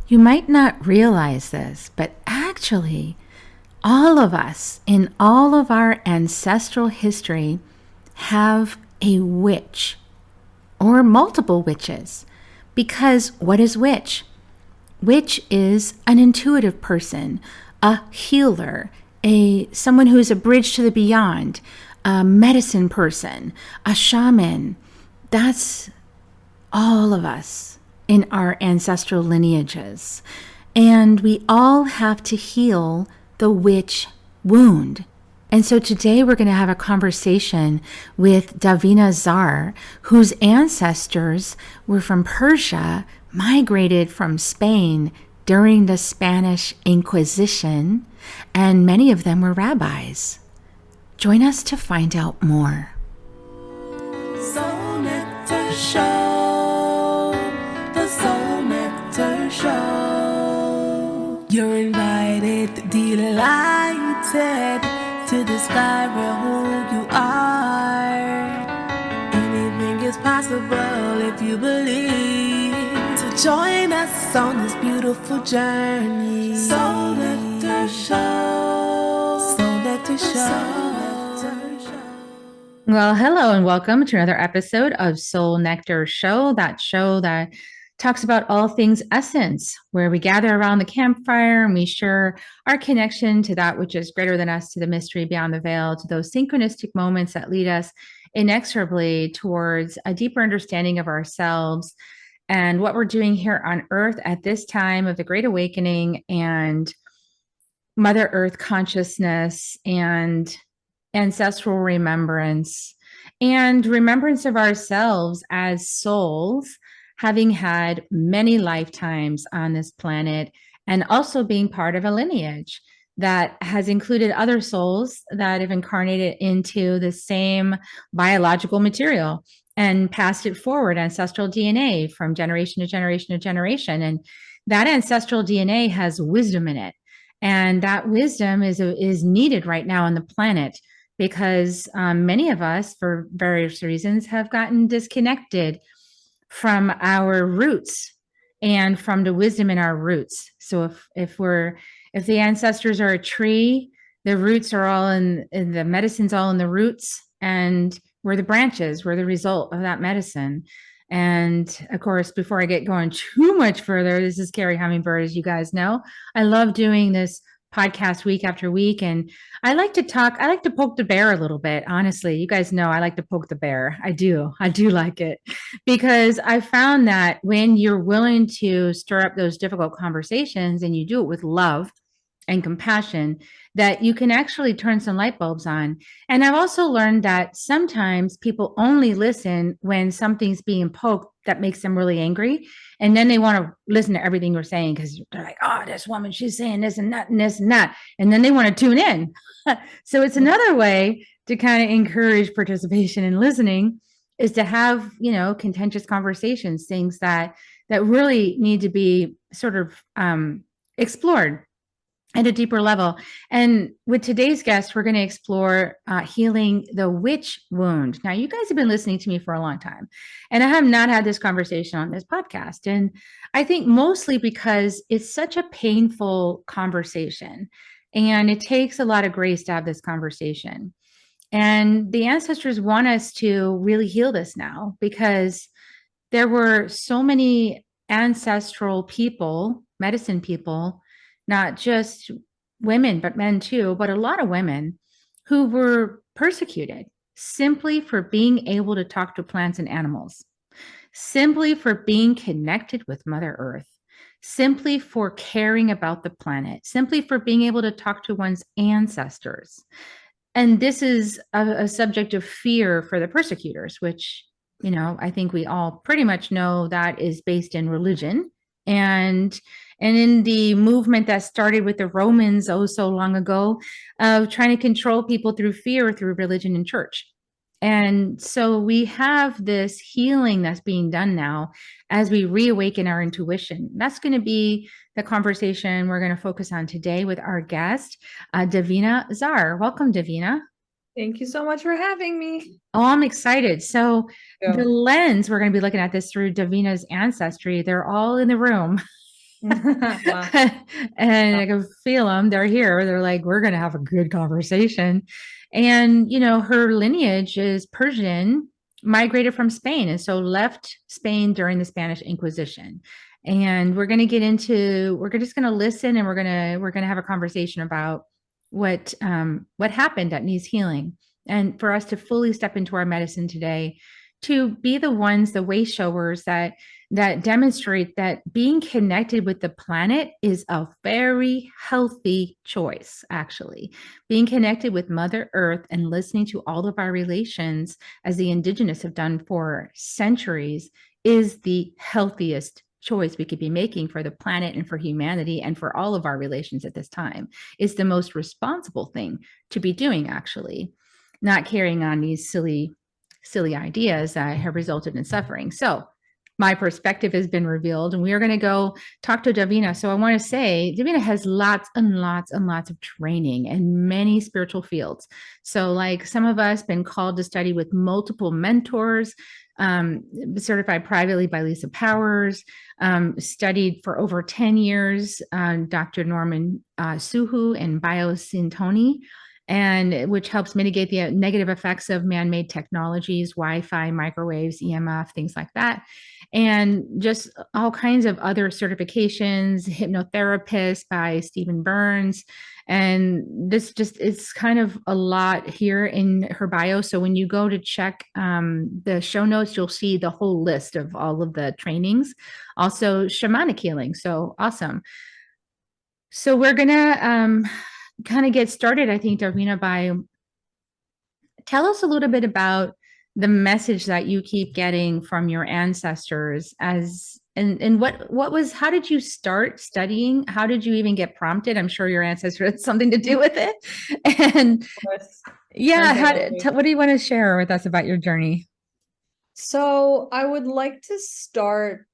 You might not realize this, but actually, all of us in all of our ancestral history have a witch or multiple witches. Because what is witch? Witch is an intuitive person, a healer, a someone who is a bridge to the beyond, a medicine person, a shaman. That's all of us in our ancestral lineages. And we all have to heal the witch wound. And so today we're going to have a conversation with Davina Zar, whose ancestors were from Persia, migrated from Spain during the Spanish Inquisition, and many of them were rabbis. Join us to find out more. Soul Nectar Show, the Soul Nectar Show. You're invited, delighted to discover who you are. Anything is possible if you believe. So join us on this beautiful journey. Soul Nectar Show, Soul Nectar Show. Well, hello and welcome to another episode of Soul Nectar Show that talks about all things essence, where we gather around the campfire and we share our connection to that which is greater than us, to the mystery beyond the veil, to those synchronistic moments that lead us inexorably towards a deeper understanding of ourselves and what we're doing here on Earth at this time of the Great Awakening and Mother Earth consciousness and ancestral remembrance and remembrance of ourselves as souls, having had many lifetimes on this planet, and also being part of a lineage that has included other souls that have incarnated into the same biological material and passed it forward, ancestral DNA from generation to generation to generation. And that ancestral DNA has wisdom in it. And that wisdom is needed right now on the planet because many of us, for various reasons, have gotten disconnected from our roots and from the wisdom in our roots. So if the ancestors are a tree, the roots are all in the medicine's all in the roots, and we're the branches, we're the result of that medicine. And of course, before I get going too much further, this is Carrie Hummingbird, as you guys know. I love doing this podcast week after week. And I like to poke the bear a little bit. Honestly, you guys know I like to poke the bear. I do like it because I found that when you're willing to stir up those difficult conversations and you do it with love and compassion, that you can actually turn some light bulbs on. And I've also learned that sometimes people only listen when something's being poked that makes them really angry. And then they want to listen to everything you're saying because they're like, oh, this woman, she's saying this and that and this and that. And then they want to tune in. So it's another way to kind of encourage participation and listening is to have, contentious conversations, things that really need to be sort of explored at a deeper level. And with today's guest, we're going to explore healing the witch wound. Now, you guys have been listening to me for a long time, and I have not had this conversation on this podcast. And I think mostly because it's such a painful conversation, and it takes a lot of grace to have this conversation. And the ancestors want us to really heal this now because there were so many ancestral people, medicine people, not just women, but men too, but a lot of women who were persecuted simply for being able to talk to plants and animals, simply for being connected with Mother Earth, simply for caring about the planet, simply for being able to talk to one's ancestors. And this is a subject of fear for the persecutors, which, I think we all pretty much know that is based in religion. And in the movement that started with the Romans so long ago of trying to control people through fear, through religion and church. And so we have this healing that's being done now as we reawaken our intuition. That's going to be the conversation we're going to focus on today with our guest, Davina Zar. Welcome, Davina. Thank you so much for having me. Oh, I'm excited. So the lens, we're going to be looking at this through Davina's ancestry. They're all in the room. Wow. And I can feel them. They're here. They're like, we're going to have a good conversation. And, her lineage is Persian, migrated from Spain. And so left Spain during the Spanish Inquisition. And we're going to get into, we're just going to listen, and we're going to have a conversation about what happened that needs healing. And for us to fully step into our medicine today, to be the ones, the way showers that demonstrate that being connected with the planet is a very healthy choice, actually. Being connected with Mother Earth and listening to all of our relations, as the indigenous have done for centuries, is the healthiest choice we could be making for the planet and for humanity and for all of our relations at this time. It's the most responsible thing to be doing, actually, not carrying on these silly ideas that have resulted in suffering. So my perspective has been revealed, and we are going to go talk to Davina. So I want to say Davina has lots and lots and lots of training in many spiritual fields. So like some of us been called to study with multiple mentors, certified privately by Lisa Powers, studied for over 10 years, Dr. Norman Suhu and Biosintoni, and which helps mitigate the negative effects of man-made technologies, Wi-Fi, microwaves, EMF, things like that. And just all kinds of other certifications, hypnotherapist by Stephen Burns. And this just, it's kind of a lot here in her bio. So when you go to check the show notes, you'll see the whole list of all of the trainings. Also shamanic healing. So awesome. So we're gonna kind of get started, I think, Davina, by tell us a little bit about the message that you keep getting from your ancestors, and what was, how did you start studying? How did you even get prompted? I'm sure your ancestor had something to do with it. And yeah, what do you want to share with us about your journey? So I would like to start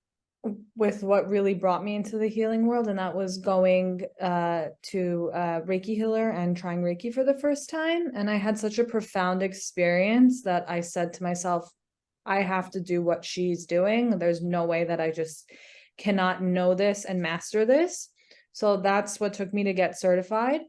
with what really brought me into the healing world, and that was going to Reiki healer and trying Reiki for the first time. And I had such a profound experience that I said to myself, I have to do what she's doing. There's no way that I just cannot know this and master this. So that's what took me to get certified.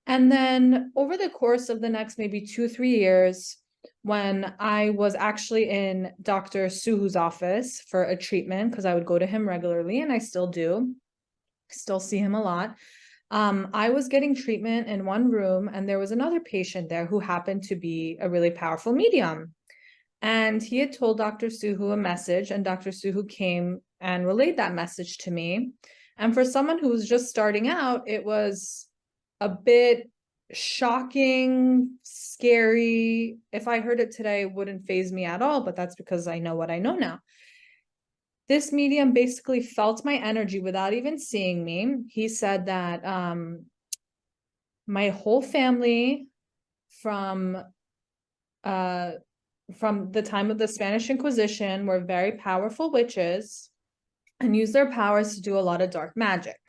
And then over the course of the next maybe 2-3 years, when I was actually in Dr. Suhu's office for a treatment, because I would go to him regularly, and I still do, still see him a lot. I was getting treatment in one room, and there was another patient there who happened to be a really powerful medium. And he had told Dr. Suhu a message, and Dr. Suhu came and relayed that message to me. And for someone who was just starting out, it was a bit shocking, scary. If I heard it today, it wouldn't faze me at all, but that's because I know what I know now. This medium basically felt my energy without even seeing me. He said that my whole family from the time of the Spanish Inquisition were very powerful witches and used their powers to do a lot of dark magic.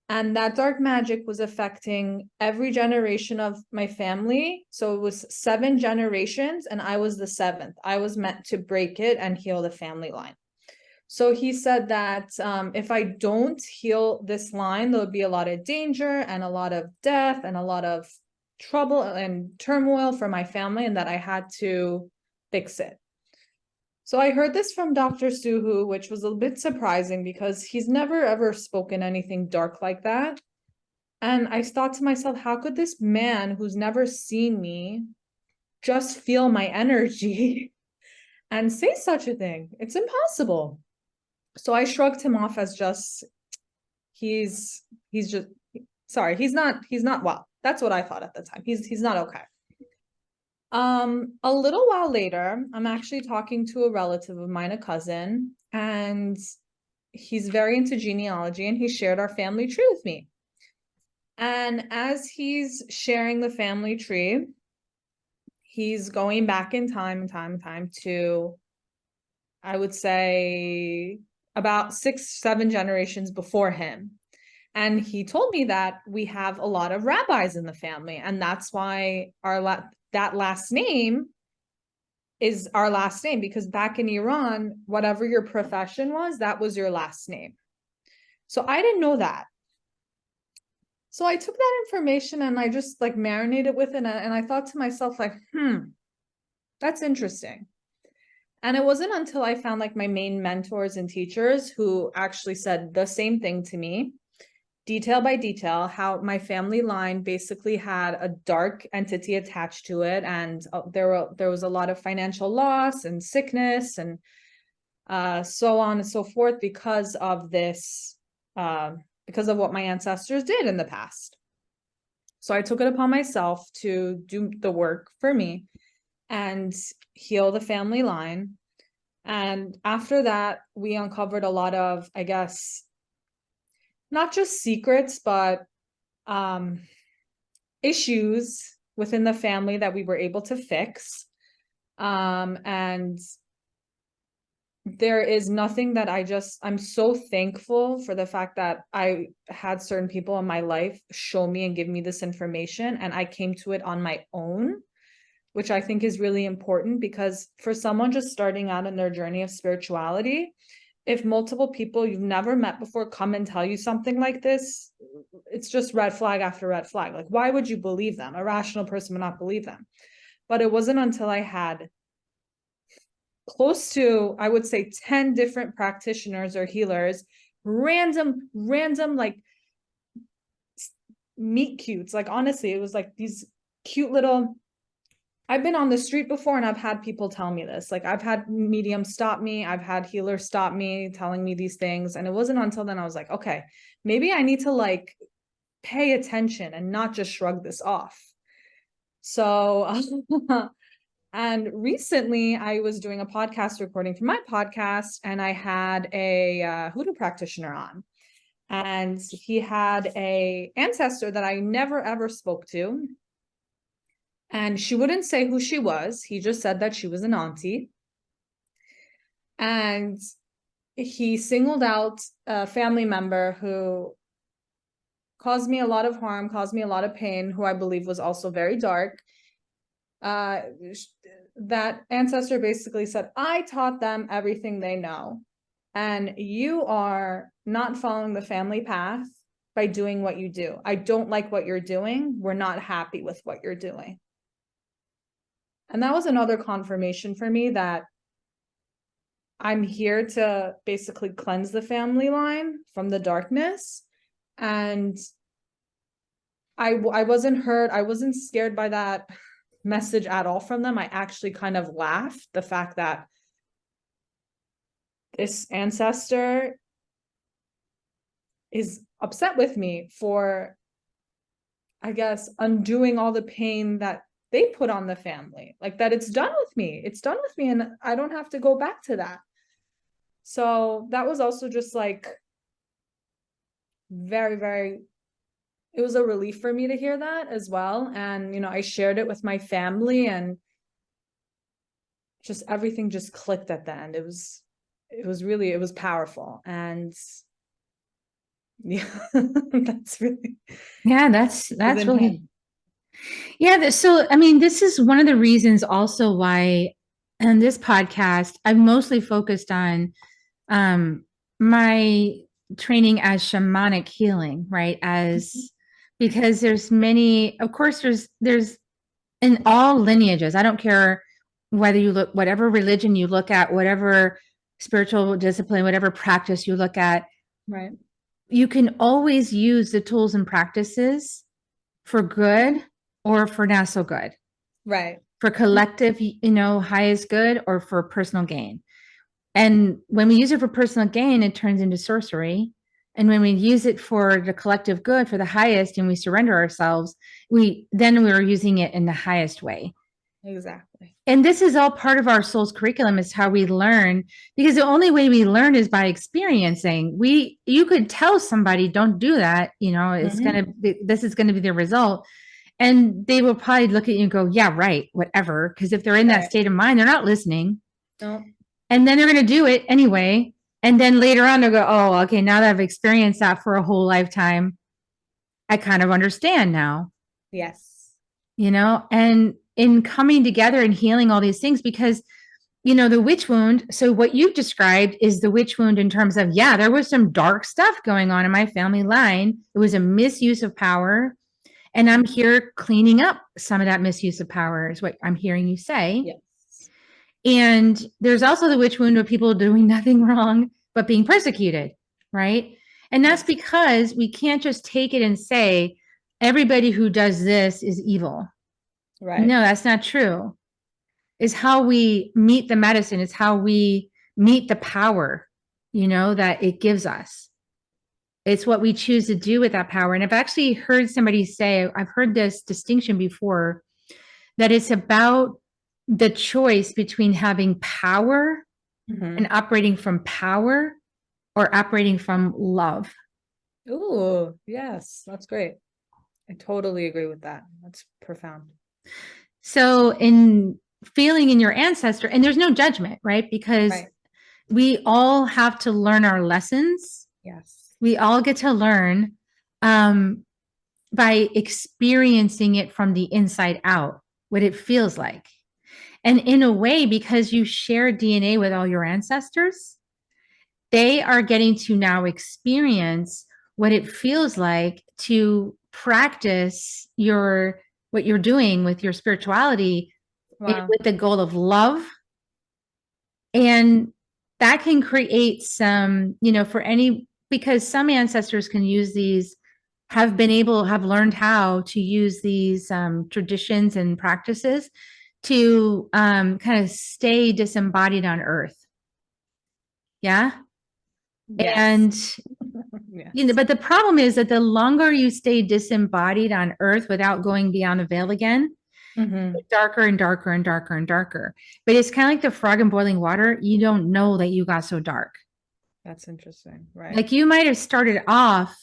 And that dark magic was affecting every generation of my family. So it was 7 generations, and I was the 7th. I was meant to break it and heal the family line. So he said that if I don't heal this line, there'll be a lot of danger and a lot of death and a lot of trouble and turmoil for my family, and that I had to fix it. So I heard this from Dr. Suhu, which was a bit surprising because he's never ever spoken anything dark like that. And I thought to myself, how could this man who's never seen me just feel my energy and say such a thing? It's impossible. So I shrugged him off as just, he's just, sorry, he's not well. That's what I thought at the time. He's not okay. A little while later, I'm actually talking to a relative of mine, a cousin, and he's very into genealogy, and he shared our family tree with me. And as he's sharing the family tree, he's going back in time to, I would say, about 6-7 generations before him. And he told me that we have a lot of rabbis in the family, and that's why that last name is our last name, because back in Iran, whatever your profession was, that was your last name. So I didn't know that. So I took that information and I just like marinated with it. And I thought to myself, like, that's interesting. And it wasn't until I found like my main mentors and teachers who actually said the same thing to me, detail by detail, how my family line basically had a dark entity attached to it. And there was a lot of financial loss and sickness and so on and so forth because of this, because of what my ancestors did in the past. So I took it upon myself to do the work for me and heal the family line. And after that, we uncovered a lot of, I guess, not just secrets, but issues within the family that we were able to fix. And there is nothing that I'm so thankful for the fact that I had certain people in my life show me and give me this information, and I came to it on my own, which I think is really important, because for someone just starting out in their journey of spirituality, if multiple people you've never met before come and tell you something like this, it's just red flag after red flag. Like, why would you believe them? A rational person would not believe them. But it wasn't until I had close to, I would say, 10 different practitioners or healers, random, like meet cutes. Like, honestly, it was like these cute little, I've been on the street before and I've had people tell me this. Like, I've had mediums stop me. I've had healers stop me telling me these things. And it wasn't until then I was like, okay, maybe I need to like pay attention and not just shrug this off. So, and recently I was doing a podcast recording for my podcast, and I had a hoodoo practitioner on, and he had a ancestor that I never ever spoke to. And she wouldn't say who she was. He just said that she was an auntie. And he singled out a family member who caused me a lot of harm, caused me a lot of pain, who I believe was also very dark. That ancestor basically said, I taught them everything they know, and you are not following the family path by doing what you do. I don't like what you're doing. We're not happy with what you're doing. And that was another confirmation for me that I'm here to basically cleanse the family line from the darkness. And I wasn't hurt. I wasn't scared by that message at all from them. I actually kind of laughed the fact that this ancestor is upset with me for, I guess, undoing all the pain that they put on the family. Like, that it's done with me. It's done with me, and I don't have to go back to that. So that was also just like very, very, it was a relief for me to hear that as well. And, you know, I shared it with my family, and just everything just clicked at the end. It was powerful. And yeah, that's really, that's really, yeah. So, I mean, this is one of the reasons also why in this podcast, I've mostly focused on my training as shamanic healing, right? As because there's many, of course, there's in all lineages. I don't care whether you look, whatever religion you look at, whatever spiritual discipline, whatever practice you look at, right? You can always use the tools and practices for good or for not so good, right? For collective, highest good, or for personal gain. And when we use it for personal gain, it turns into sorcery. And when we use it for the collective good, for the highest, and we surrender ourselves, we're using it in the highest way. Exactly. And this is all part of our soul's curriculum, is how we learn, because the only way we learn is by experiencing. You could tell somebody, don't do that, this is going to be the result. And they will probably look at you and go, yeah, right, whatever. Because if they're in that state of mind, they're not listening. No. And then they're going to do it anyway. And then later on, they'll go, oh, okay, now that I've experienced that for a whole lifetime, I kind of understand now. Yes. And in coming together and healing all these things, because the witch wound. So what you've described is the witch wound in terms of, yeah, there was some dark stuff going on in my family line. It was a misuse of power. And I'm here cleaning up some of that misuse of power, is what I'm hearing you say. Yes. And there's also the witch wound of people doing nothing wrong, but being persecuted, right? And that's because we can't just take it and say, everybody who does this is evil. Right. No, that's not true. It's how we meet the medicine. It's how we meet the power, that it gives us. It's what we choose to do with that power. And I've actually heard somebody say, I've heard this distinction before, that it's about the choice between having power and operating from power or operating from love. Ooh, yes, that's great. I totally agree with that. That's profound. So in feeling in your ancestor, and there's no judgment, right? Because we all have to learn our lessons. Yes. We all get to learn by experiencing it from the inside out, what it feels like. And in a way, because you share DNA with all your ancestors, they are getting to now experience what it feels like to practice what you're doing with your spirituality with the goal of love. And that can create some, because some ancestors can use these, have learned how to use these traditions and practices to kind of stay disembodied on earth. Yeah. Yes. And, but the problem is that the longer you stay disembodied on earth without going beyond the veil again, darker and darker and darker and darker. But it's kind of like the frog in boiling water. You don't know that you got so dark. That's interesting. Right. Like you might have started off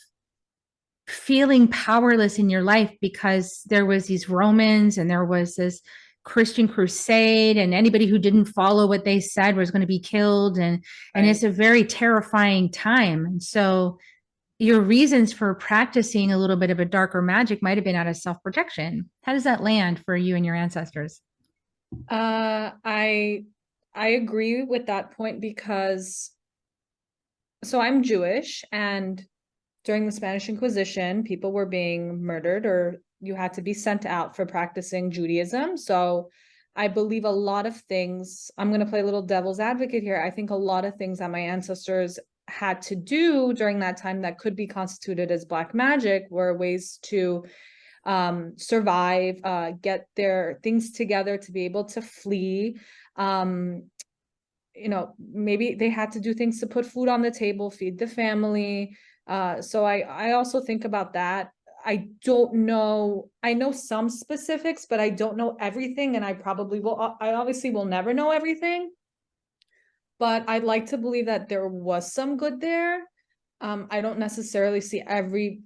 feeling powerless in your life because there was these Romans and there was this Christian crusade, and anybody who didn't follow what they said was going to be killed. And it's a very terrifying time. And so your reasons for practicing a little bit of a darker magic might have been out of self-protection. How does that land for you and your ancestors? I agree with that point because so I'm Jewish, and during the Spanish Inquisition, people were being murdered or you had to be sent out for practicing Judaism. So I believe a lot of things, I'm going to play a little devil's advocate here. I think a lot of things that my ancestors had to do during that time that could be constituted as black magic were ways to survive, get their things together to be able to flee. Maybe they had to do things to put food on the table, feed the family. So I also think about that. I don't know. I know some specifics, but I don't know everything. And I obviously will never know everything. But I'd like to believe that there was some good there. I don't necessarily see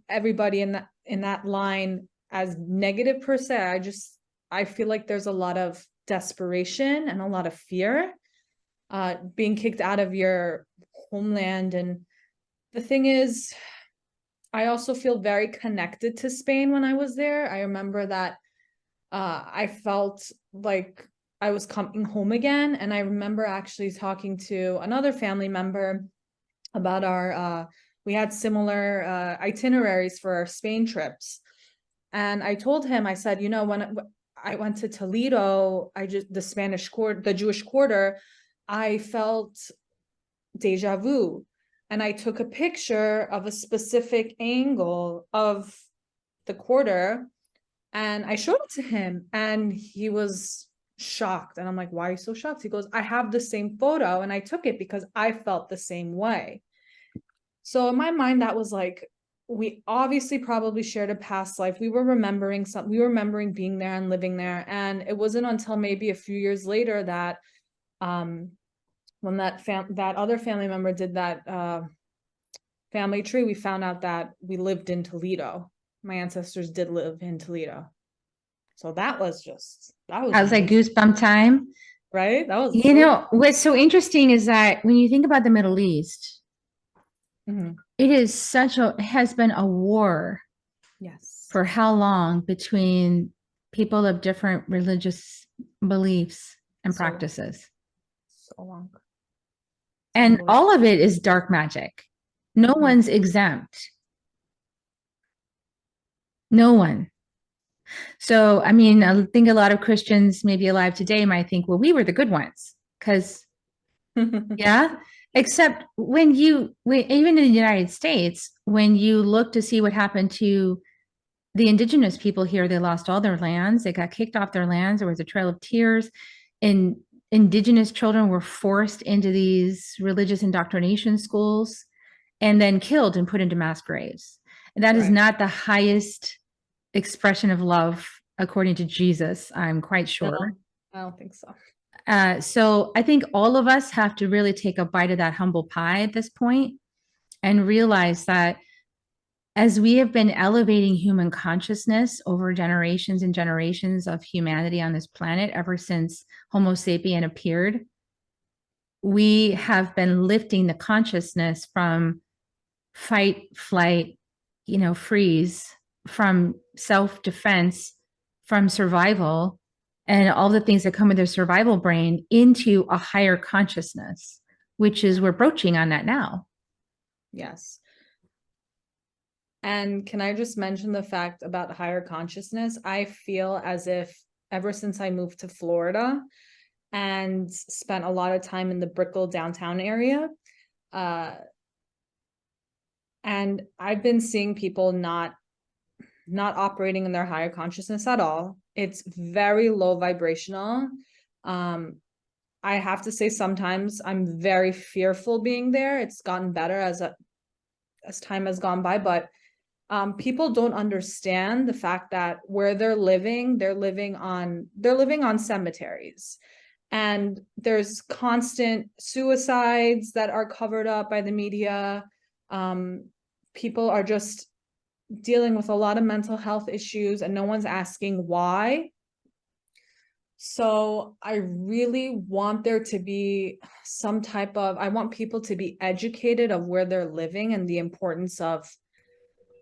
everybody in that line as negative per se. I feel like there's a lot of desperation and a lot of fear, being kicked out of your homeland. And the thing is, I also feel very connected to Spain when I was there. I remember that I felt like I was coming home again. And I remember actually talking to another family member about we had similar itineraries for our Spain trips. And I told him, I said, when I went to Toledo, the Jewish quarter, I felt deja vu. And I took a picture of a specific angle of the quarter and I showed it to him and he was shocked. And I'm like, why are you so shocked? He goes, I have the same photo and I took it because I felt the same way. So in my mind, that was like, we obviously probably shared a past life. We were remembering being there and living there. And it wasn't until maybe a few years later that when that other family member did that family tree, we found out that we lived in Toledo. My ancestors did live in Toledo. So that was like goosebump time. Right? That was what's so interesting is that when you think about the Middle East, it has been a war. Yes. For how long between people of different religious beliefs and practices? So long. And all of it is dark magic. No one's exempt. No one. So, I mean, I think a lot of Christians maybe alive today might think, well, we were the good ones. Because, yeah, except when even in the United States, when you look to see what happened to the indigenous people here, they lost all their lands. They got kicked off their lands. There was a trail of tears. And indigenous children were forced into these religious indoctrination schools and then killed and put into mass graves. And that is not the highest expression of love, according to Jesus, I'm quite sure. No, I don't think so. So I think all of us have to really take a bite of that humble pie at this point and realize that as we have been elevating human consciousness over generations and generations of humanity on this planet, ever since Homo sapien appeared, we have been lifting the consciousness from fight, flight, freeze, from self-defense, from survival, and all the things that come with their survival brain into a higher consciousness, which is we're broaching on that now. Yes. And can I just mention the fact about higher consciousness? I feel as if ever since I moved to Florida and spent a lot of time in the Brickell downtown area, and I've been seeing people not operating in their higher consciousness at all. It's very low vibrational. I have to say sometimes I'm very fearful being there. It's gotten better as time has gone by, but people don't understand the fact that where they're living on cemeteries, and there's constant suicides that are covered up by the media. People are just dealing with a lot of mental health issues and no one's asking why. So I really want there to be I want people to be educated of where they're living and the importance of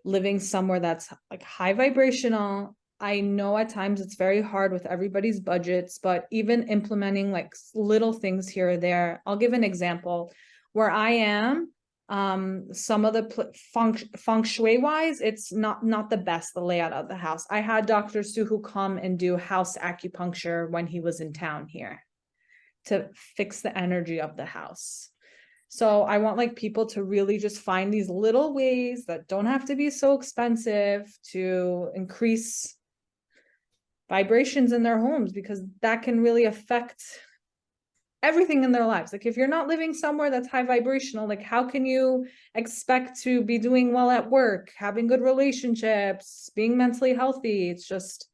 living somewhere that's like high vibrational. I know at times it's very hard with everybody's budgets, but even implementing like little things here or there. I'll give an example. Where I am, some of the feng shui wise, it's not the best, the layout of the house. I had Dr. Suhu come and do house acupuncture when he was in town here to fix the energy of the house. So I want like people to really just find these little ways that don't have to be so expensive to increase vibrations in their homes, because that can really affect everything in their lives. Like if you're not living somewhere that's high vibrational, like how can you expect to be doing well at work, having good relationships, being mentally healthy? It's just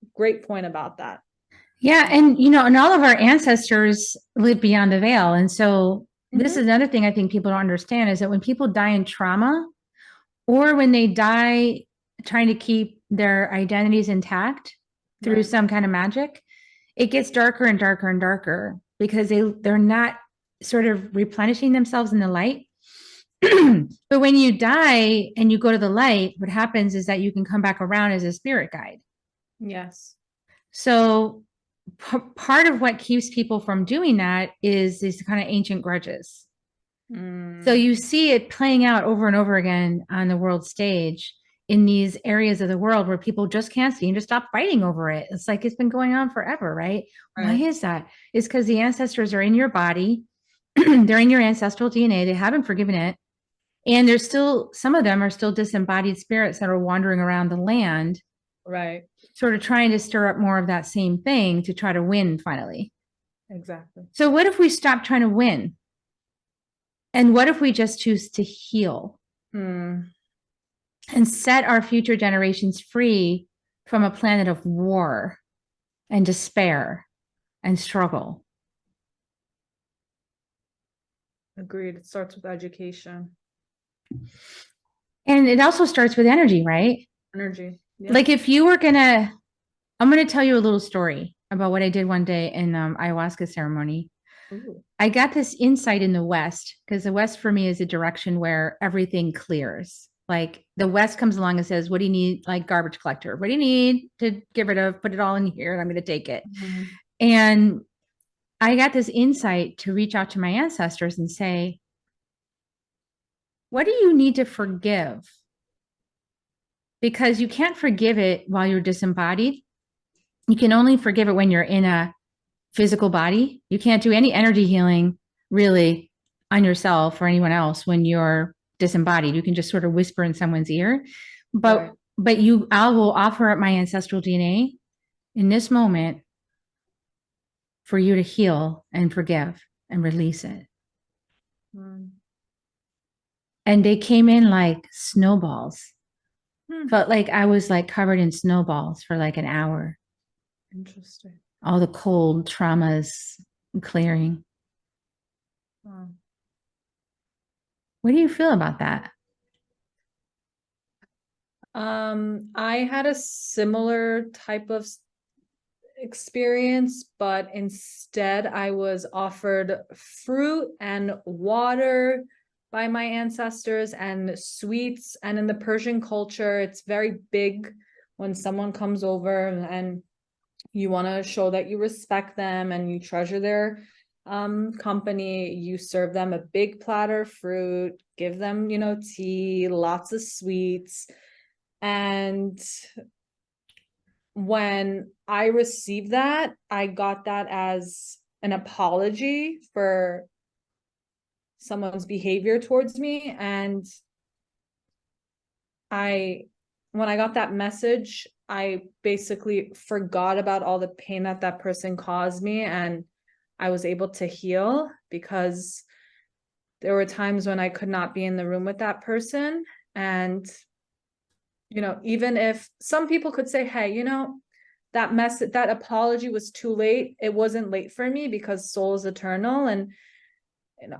a great point about that. Yeah. And, and all of our ancestors live beyond the veil. And so this is another thing I think people don't understand, is that when people die in trauma, or when they die trying to keep their identities intact through some kind of magic, it gets darker and darker and darker because they're not sort of replenishing themselves in the light. But when you die and you go to the light, what happens is that you can come back around as a spirit guide. Yes. So part of what keeps people from doing that is these kind of ancient grudges. So you see it playing out over and over again on the world stage in these areas of the world where people just can't seem to stop fighting over it. It's like it's been going on forever, right? Why is that? It's because the ancestors are in your body. They're in your ancestral DNA. They haven't forgiven it. And there's still, some of them are still disembodied spirits that are wandering around the land. Right. Sort of trying to stir up more of that same thing to try to win finally. Exactly. So what if we stop trying to win? And what if we just choose to heal and set our future generations free from a planet of war and despair and struggle? Agreed. It starts with education. And it also starts with energy, right? Energy. Yeah. Like if you were I'm going to tell you a little story about what I did one day in ayahuasca ceremony. Ooh. I got this insight in the West, because the West for me is a direction where everything clears. Like the West comes along and says, what do you need? Like garbage collector, what do you need to get rid of? Put it all in here and I'm going to take it. And I got this insight to reach out to my ancestors and say, what do you need to forgive? Because you can't forgive it while you're disembodied. You can only forgive it when you're in a physical body. You can't do any energy healing really on yourself or anyone else when you're disembodied. You can just sort of whisper in someone's ear. But I will offer up my ancestral DNA in this moment for you to heal and forgive and release it. And they came in like snowballs. Felt like I was like covered in snowballs for like an hour. Interesting. All the cold traumas clearing. Wow. What do you feel about that? I had a similar type of experience, but instead I was offered fruit and water by my ancestors and sweets. And in the Persian culture, it's very big when someone comes over and you want to show that you respect them and you treasure their company. You serve them a big platter of fruit, give them, tea, lots of sweets. And when I received that, I got that as an apology for someone's behavior towards me. And when I got that message, I basically forgot about all the pain that person caused me, and I was able to heal, because there were times when I could not be in the room with that person. And even if some people could say, hey, that apology was too late, it wasn't late for me, because soul is eternal. And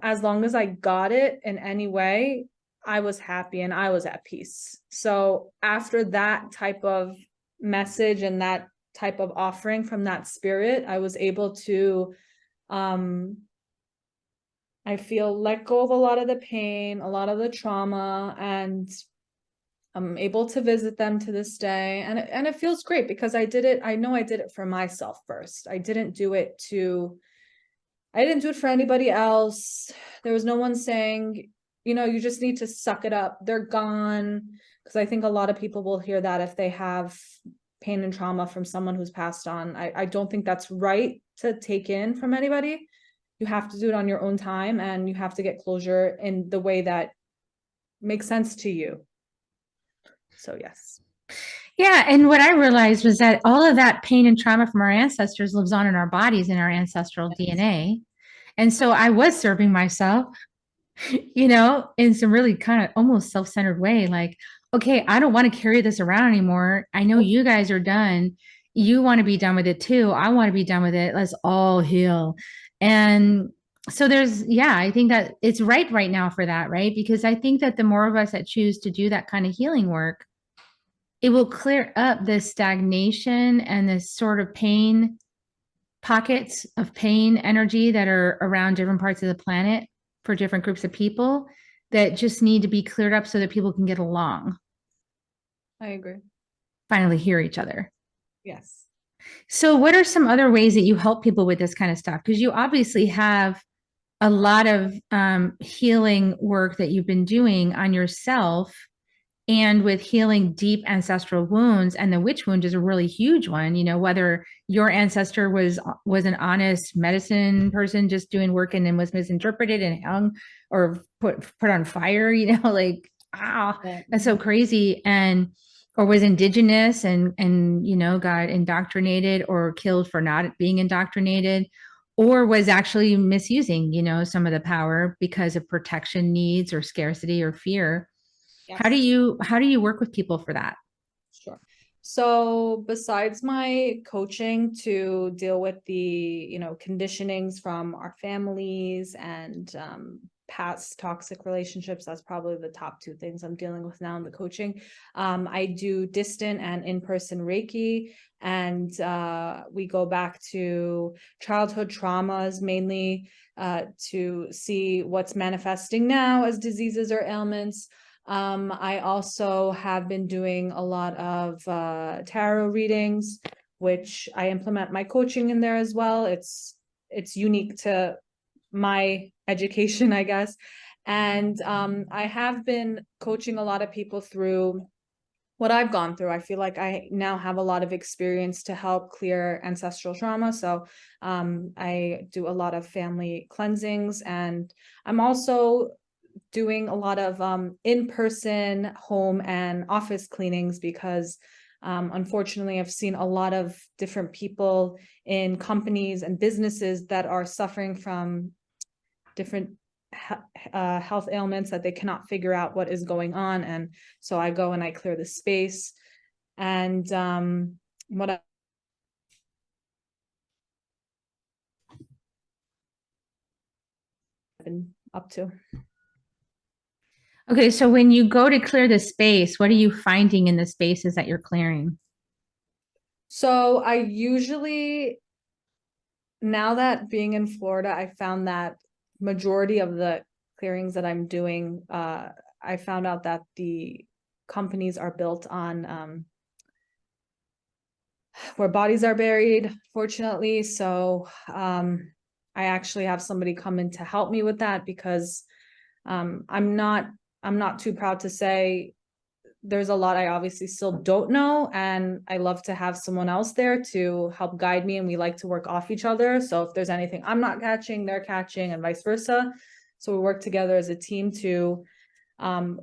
as long as I got it in any way, I was happy and I was at peace. So after that type of message and that type of offering from that spirit, I was able to, I feel, let go of a lot of the pain, a lot of the trauma, and I'm able to visit them to this day. And it feels great, because I know I did it for myself first. I didn't do it for anybody else. There was no one saying, you just need to suck it up, they're gone. Because I think a lot of people will hear that if they have pain and trauma from someone who's passed on. I don't think that's right to take in from anybody. You have to do it on your own time, and you have to get closure in the way that makes sense to you. So yes. Yeah. And what I realized was that all of that pain and trauma from our ancestors lives on in our bodies, in our ancestral DNA. And so I was serving myself, in some really kind of almost self-centered way. Like, okay, I don't want to carry this around anymore. I know you guys are done. You want to be done with it too. I want to be done with it. Let's all heal. And so I think that it's right now for that, right? Because I think that the more of us that choose to do that kind of healing work, it will clear up this stagnation and this sort of pain, pockets of pain energy that are around different parts of the planet for different groups of people that just need to be cleared up so that people can get along. I agree. Finally hear each other. Yes. So what are some other ways that you help people with this kind of stuff? Because you obviously have a lot of healing work that you've been doing on yourself, and with healing deep ancestral wounds. And the witch wound is a really huge one. Whether your ancestor was an honest medicine person just doing work and then was misinterpreted and hung or put on fire, like, that's so crazy. Or was indigenous and got indoctrinated or killed for not being indoctrinated, or was actually misusing some of the power because of protection needs or scarcity or fear. Yes. How do you work with people for that? Sure. So besides my coaching to deal with the, conditionings from our families and past toxic relationships, that's probably the top two things I'm dealing with now in the coaching. I do distant and in-person Reiki, and we go back to childhood traumas mainly to see what's manifesting now as diseases or ailments. I also have been doing a lot of tarot readings, which I implement my coaching in there as well. It's it's unique to my education, I guess. And I have been coaching a lot of people through what I've gone through. I feel like I now have a lot of experience to help clear ancestral trauma. So I do a lot of family cleansings, and I'm also doing a lot of in-person home and office cleanings because unfortunately, I've seen a lot of different people in companies and businesses that are suffering from different health ailments that they cannot figure out what is going on. And so I go and I clear the space. And what I've been up to. Okay, so when you go to clear the space, what are you finding in the spaces that you're clearing? So I usually, now that being in Florida, I found that majority of the clearings that I'm doing, I found out that the companies are built on where bodies are buried, fortunately. So I actually have somebody come in to help me with that because I'm not too proud to say there's a lot I obviously still don't know, and I love to have someone else there to help guide me, and we like to work off each other. So if there's anything I'm not catching, they're catching, and vice versa. So we work together as a team to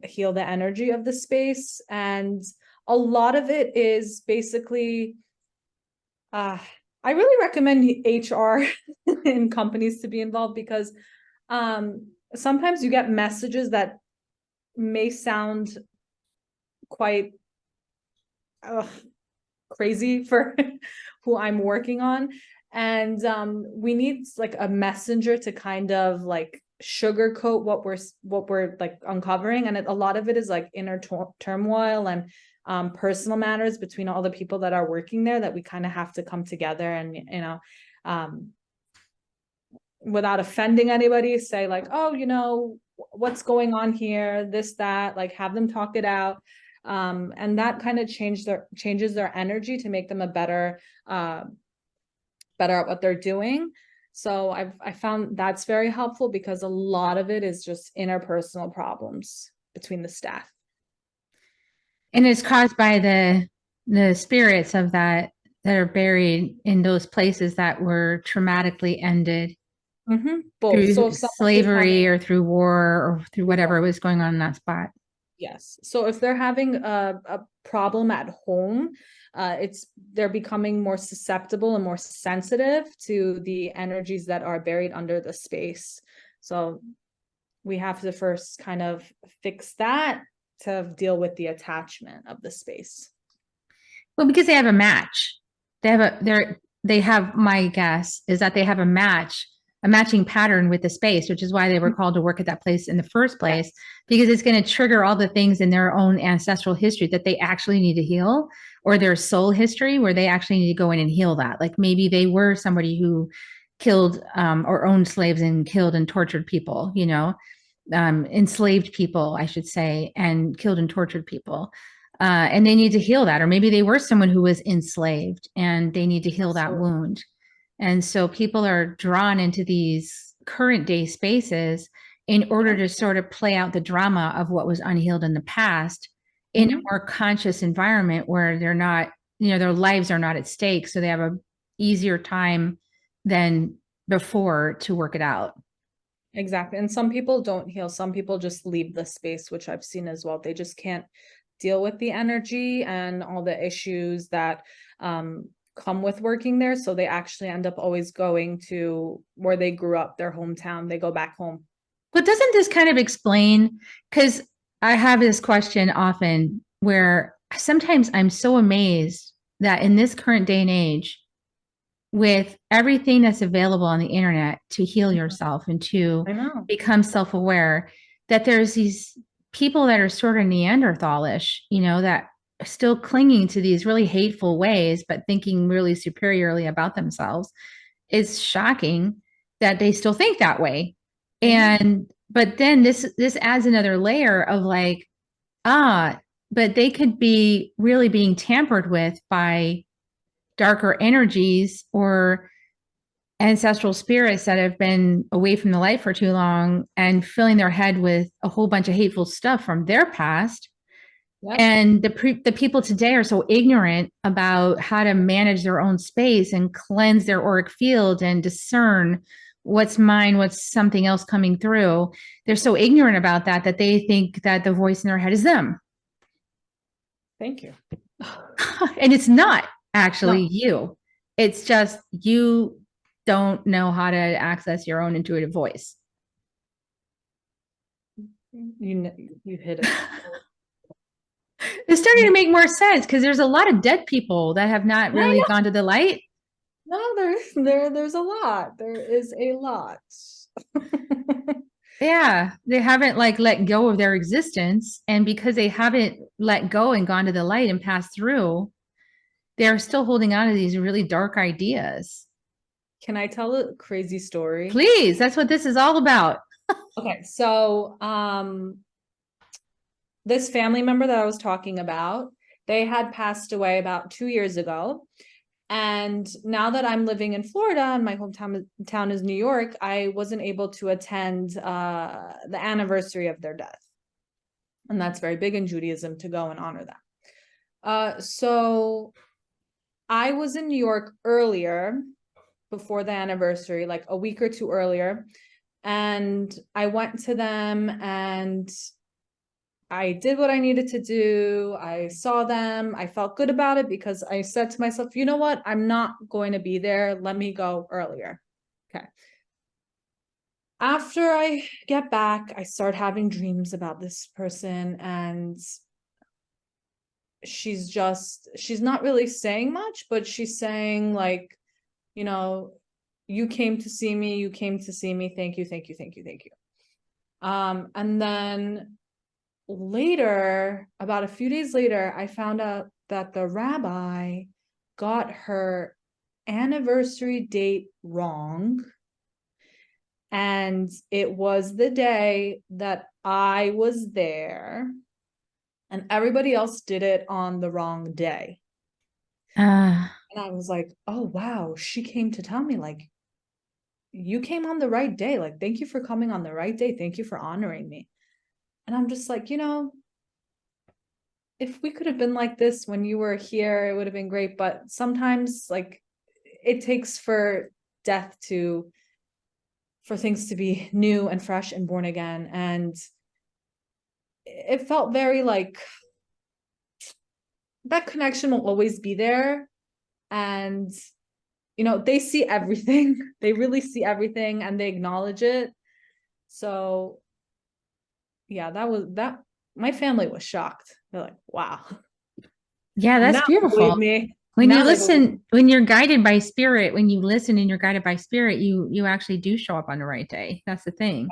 heal the energy of the space. And a lot of it is basically I really recommend HR in companies to be involved because sometimes you get messages that may sound quite crazy for who I'm working on. And we need like a messenger to kind of like sugarcoat what we're like uncovering. And a lot of it is like inner turmoil and personal matters between all the people that are working there that we kind of have to come together and, you know, without offending anybody, say like, oh, you know, what's going on here, this, that, like have them talk it out. And that kind of changes their energy to make them a better at what they're doing. So I found that's very helpful because a lot of it is just interpersonal problems between the staff. And it's caused by the spirits of that are buried in those places that were traumatically ended Both. through So if slavery or through war or through whatever was going on in that spot. Yes. So if they're having a problem at home, they're becoming more susceptible and more sensitive to the energies that are buried under the space. So we have to first kind of fix that to deal with the attachment of the space. Well, because they have a match. They have, my guess is that they have a matching pattern with the space, which is why they were called to work at that place in the first place, because it's going to trigger all the things in their own ancestral history that they actually need to heal, or their soul history where they actually need to go in and heal that. Like maybe they were somebody who killed or owned slaves and killed and tortured people, you know, enslaved people, I should say, and killed and tortured people. And they need to heal that. Or maybe they were someone who was enslaved and they need to heal that wound. And so people are drawn into these current day spaces in order to sort of play out the drama of what was unhealed in the past in a more conscious environment where they're not, you know, their lives are not at stake. So they have a easier time than before to work it out. Exactly. And some people don't heal. Some people just leave the space, which I've seen as well. They just can't deal with the energy and all the issues that come with working there. So they actually end up always going to where they grew up, their hometown. They go back home. But doesn't this kind of explain, because I have this question often where sometimes I'm so amazed that in this current day and age, with everything that's available on the internet to heal yourself and to become self-aware, that there's these people that are sort of Neanderthalish, you know, that are still clinging to these really hateful ways, but thinking really superiorly about themselves. It's shocking that they still think that way. And but then this adds another layer of like, but they could be really being tampered with by darker energies, or ancestral spirits that have been away from the light for too long and filling their head with a whole bunch of hateful stuff from their past. Yep. And the people today are so ignorant about how to manage their own space and cleanse their auric field and discern what's mine, what's something else coming through. They're so ignorant about that that they think that the voice in their head is them. Thank you. And it's not actually No. you. It's just you don't know how to access your own intuitive voice. You hit it. It's starting to make more sense because there's a lot of dead people that have not really gone to the light. No, there's a lot. There is a lot. Yeah, they haven't like let go of their existence. And because they haven't let go and gone to the light and passed through, they're still holding on to these really dark ideas. Can I tell a crazy story? Please, that's what this is all about. Okay, so this family member that I was talking about, they had passed away about 2 years ago. And now that I'm living in Florida and my hometown is New York, I wasn't able to attend the anniversary of their death. And that's very big in Judaism to go and honor them. So I was in New York earlier, before the anniversary, like a week or two earlier. And I went to them and I did what I needed to do. I saw them. I felt good about it because I said to myself, you know what? I'm not going to be there. Let me go earlier. Okay. After I get back, I start having dreams about this person, and she's not really saying much, but she's saying like, you know, you came to see me. You came to see me. Thank you. Thank you. Thank you. Thank you. And then later, about a few days later, I found out that the rabbi got her anniversary date wrong. And it was the day that I was there, and everybody else did it on the wrong day. And I was like, oh, wow, she came to tell me, like, you came on the right day. Like, thank you for coming on the right day. Thank you for honoring me. And I'm just like, you know, if we could have been like this when you were here, it would have been great. But sometimes, like, it takes for death for things to be new and fresh and born again. And it felt very like that connection will always be there. And, you know, they see everything. They really see everything and they acknowledge it. So yeah, that my family was shocked. They're like, wow. Yeah, that's Now beautiful. believe me. When Now you they listen, when you're guided by spirit, when you listen and you're guided by spirit, you actually do show up on the right day. That's the thing.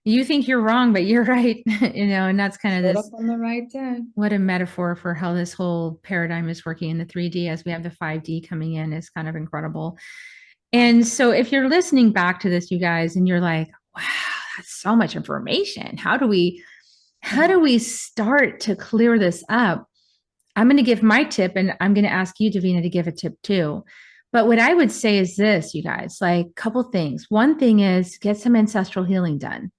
You think you're wrong, but you're right. You know, and that's kind of showed this, up on the right day. what a metaphor for how this whole paradigm is working in the 3D as we have the 5D coming in is kind of incredible. And so if you're listening back to this, you guys, and you're like, wow, that's so much information. How do we start to clear this up? I'm going to give my tip, and I'm going to ask you, Davina, to give a tip too. But what I would say is this, you guys, like a couple things. One thing is get some ancestral healing done.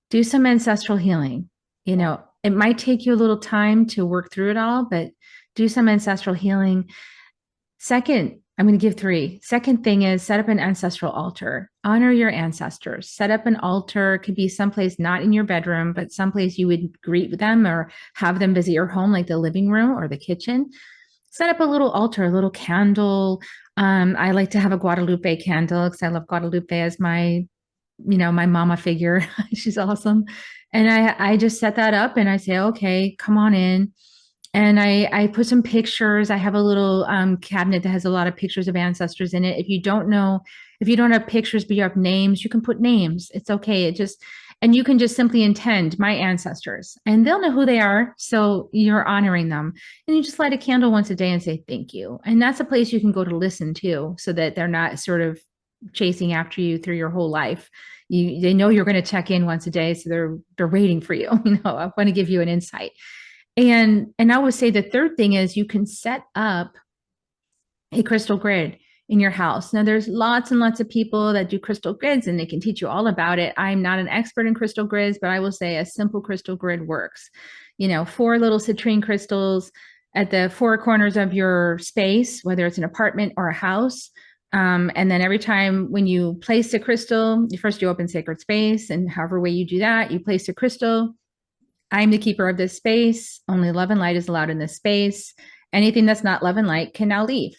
Do some ancestral healing. You know, it might take you a little time to work through it all, but do some ancestral healing. Second, I'm going to give three. Second thing is set up an ancestral altar. Honor your ancestors. Set up an altar. It could be someplace not in your bedroom, but someplace you would greet them or have them visit your home, like the living room or the kitchen. Set up a little altar, a little candle. I like to have a Guadalupe candle because I love Guadalupe as my, you know, my mama figure. She's awesome. And I just set that up and I say, okay, come on in. And I put some pictures. I have a little cabinet that has a lot of pictures of ancestors in it. If you don't have pictures, but you have names, you can put names. It's okay. And you can just simply intend my ancestors and they'll know who they are. So you're honoring them. And you just light a candle once a day and say, thank you. And that's a place you can go to listen to so that they're not sort of chasing after you through your whole life. They know you're going to check in once a day. So they're waiting for you. You know, I want to give you an insight. And I would say the third thing is you can set up a crystal grid. in your house. Now, there's lots and lots of people that do crystal grids and they can teach you all about it. I'm not an expert in crystal grids, but I will say a simple crystal grid works. 4 little citrine crystals at the 4 corners of your space, whether it's an apartment or a house. And then every time when you place a crystal, first you open sacred space, and however way you do that, you place a crystal. I'm the keeper of this space. Only love and light is allowed in this space. Anything that's not love and light can now leave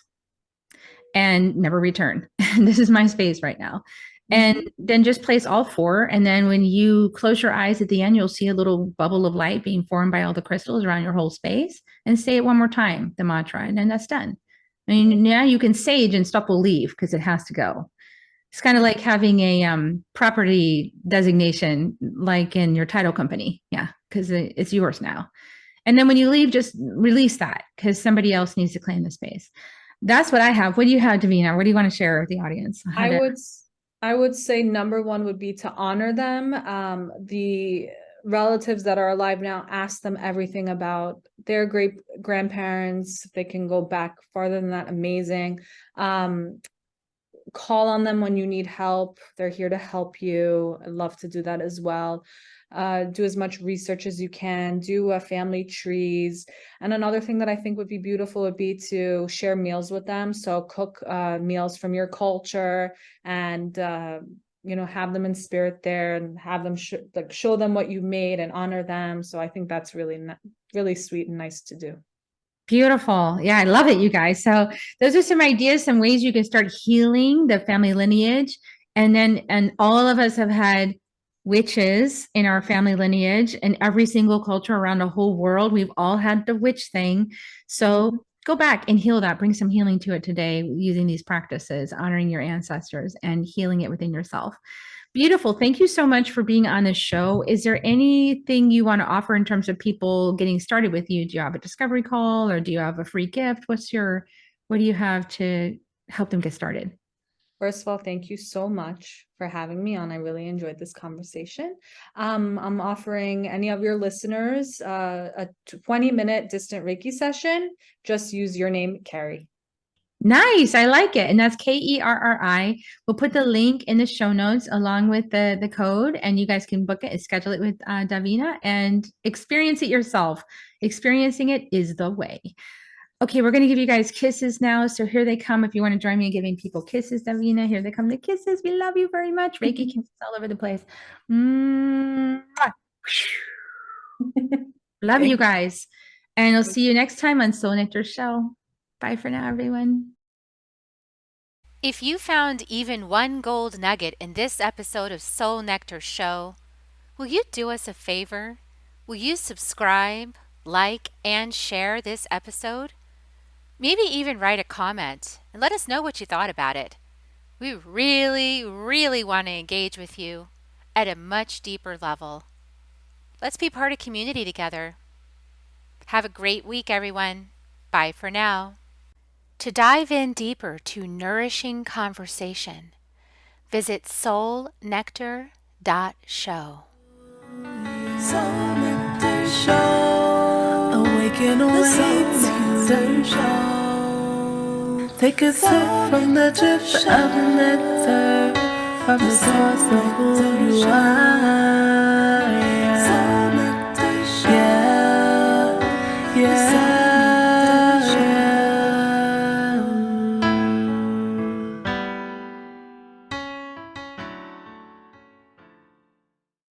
and never return. This is my space right now. And then just place all 4. And then when you close your eyes at the end, you'll see a little bubble of light being formed by all the crystals around your whole space. And say it one more time, the mantra, and then that's done. I mean, now you can sage and stuff will leave because it has to go. It's kind of like having a property designation, like in your title company. Yeah, because it's yours now. And then when you leave, just release that because somebody else needs to claim the space. That's what I have. What do you have, Davina? What do you want to share with the audience? I would say number 1 would be to honor them. The relatives that are alive now, ask them everything about their great grandparents. If they can go back farther than that, amazing. Call on them when you need help. They're here to help you. I'd love to do that as well. Do as much research as you can, do family trees. And another thing that I think would be beautiful would be to share meals with them. So cook meals from your culture and, have them in spirit there and have them show them what you made and honor them. So I think that's really, really sweet and nice to do. Beautiful. Yeah, I love it, you guys. So those are some ideas, some ways you can start healing the family lineage. And all of us have had witches in our family lineage, and every single culture around the whole world, we've all had the witch thing. So go back and heal that, bring some healing to it today using these practices, honoring your ancestors and healing it within yourself. Beautiful. Thank you so much for being on this show. Is there anything you want to offer in terms of people getting started with you? Do you have a discovery call or do you have a free gift? What do you have to help them get started? First of all, thank you so much for having me on. I really enjoyed this conversation. I'm offering any of your listeners a 20-minute distant Reiki session. Just use your name, Carrie. Nice. I like it. And that's KERRI. We'll put the link in the show notes along with the code, and you guys can book it and schedule it with Davina and experience it yourself. Experiencing it is the way. Okay, we're going to give you guys kisses now. So here they come. If you want to join me in giving people kisses, Davina, here they come, the kisses. We love you very much. Reiki kisses all over the place. Love you guys. And I'll see you next time on Soul Nectar Show. Bye for now, everyone. If you found even one gold nugget in this episode of Soul Nectar Show, will you do us a favor? Will you subscribe, like, and share this episode? Maybe even write a comment and let us know what you thought about it. We really, really want to engage with you at a much deeper level. Let's be part of community together. Have a great week, everyone. Bye for now. To dive in deeper to nourishing conversation, visit soulnectar.show. Soul Nectar Show. Awaken, Nectar Show. Take a sip from the drip of nectar, from the source of who you are.